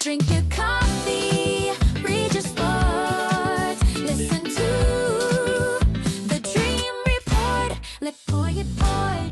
Drink your coffee, read your sports, listen to the Dream Report.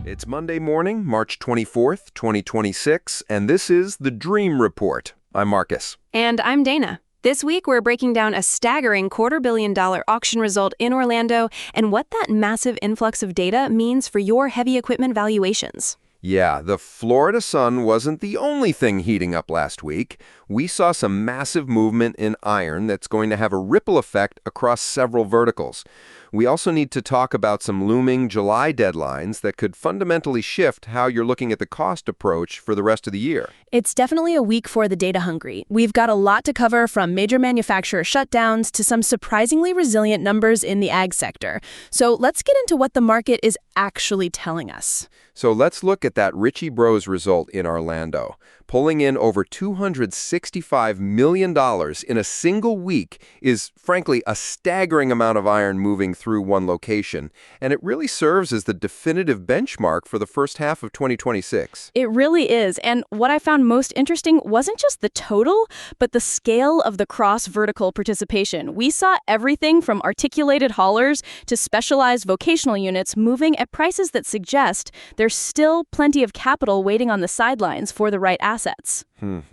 It's Monday morning, March 24th, 2026, and this is the Dream Report. I'm Marcus. And I'm Dana. This week, we're breaking down a staggering $250 million auction result in Orlando and what that massive influx of data means for your heavy equipment valuations. Yeah, the Florida sun wasn't the only thing heating up last week. We saw some massive movement in iron that's going to have a ripple effect across several verticals. We also need to talk about some looming July deadlines that could fundamentally shift how you're looking at the cost approach for the rest of the year. It's definitely a week for the data hungry. We've got a lot to cover, from major manufacturer shutdowns to some surprisingly resilient numbers in the ag sector. So let's get into what the market is actually telling us. So let's look at that Ritchie Bros result in Orlando. Pulling in over $265 million in a single week is, frankly, a staggering amount of iron moving through one location, and it really serves as the definitive benchmark for the first half of 2026. It really is, and what I found most interesting wasn't just the total, but the scale of the cross-vertical participation. We saw everything from articulated haulers to specialized vocational units moving at prices that suggest there's still plenty of capital waiting on the sidelines for the right assets.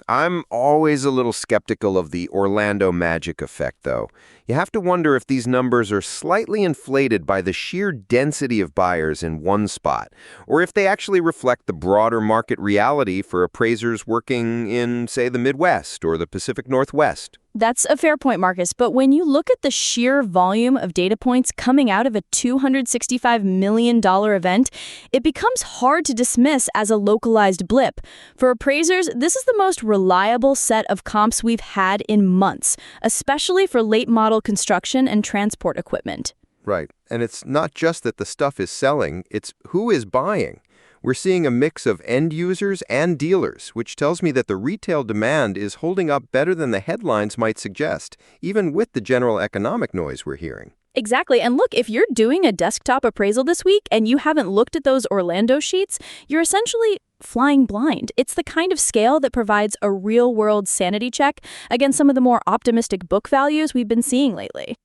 I'm always a little skeptical of the Orlando magic effect, though. You have to wonder if these numbers are slightly inflated by the sheer density of buyers in one spot, or if they actually reflect the broader market reality for appraisers working in, say, the Midwest or the Pacific Northwest. That's a fair point, Marcus, but when you look at the sheer volume of data points coming out of a $265 million event, it becomes hard to dismiss as a localized blip. For appraisers, this is the most reliable set of comps we've had in months, especially for late-model construction and transport equipment. Right, and it's not just that the stuff is selling, it's who is buying. We're seeing a mix of end users and dealers, which tells me that the retail demand is holding up better than the headlines might suggest, even with the general economic noise we're hearing. Exactly. And look, if you're doing a desktop appraisal this week and you haven't looked at those Orlando sheets, you're essentially flying blind. It's the kind of scale that provides a real-world sanity check against some of the more optimistic book values we've been seeing lately.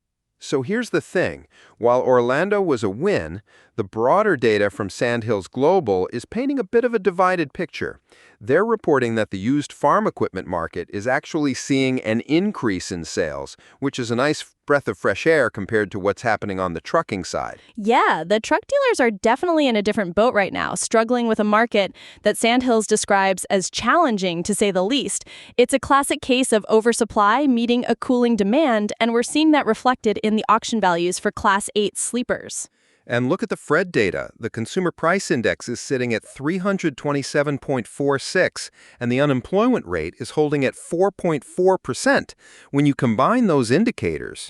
So here's the thing. While Orlando was a win, the broader data from Sandhills Global is painting a bit of a divided picture. They're reporting that the used farm equipment market is actually seeing an increase in sales, which is a nice breath of fresh air compared to what's happening on the trucking side. Yeah, the truck dealers are definitely in a different boat right now, struggling with a market that Sandhills describes as challenging, to say the least. It's a classic case of oversupply meeting a cooling demand, and we're seeing that reflected in the auction values for Class 8 sleepers. And look at the Fred data. The Consumer Price Index is sitting at 327.46, and the unemployment rate is holding at 4.4%. When you combine those indicators,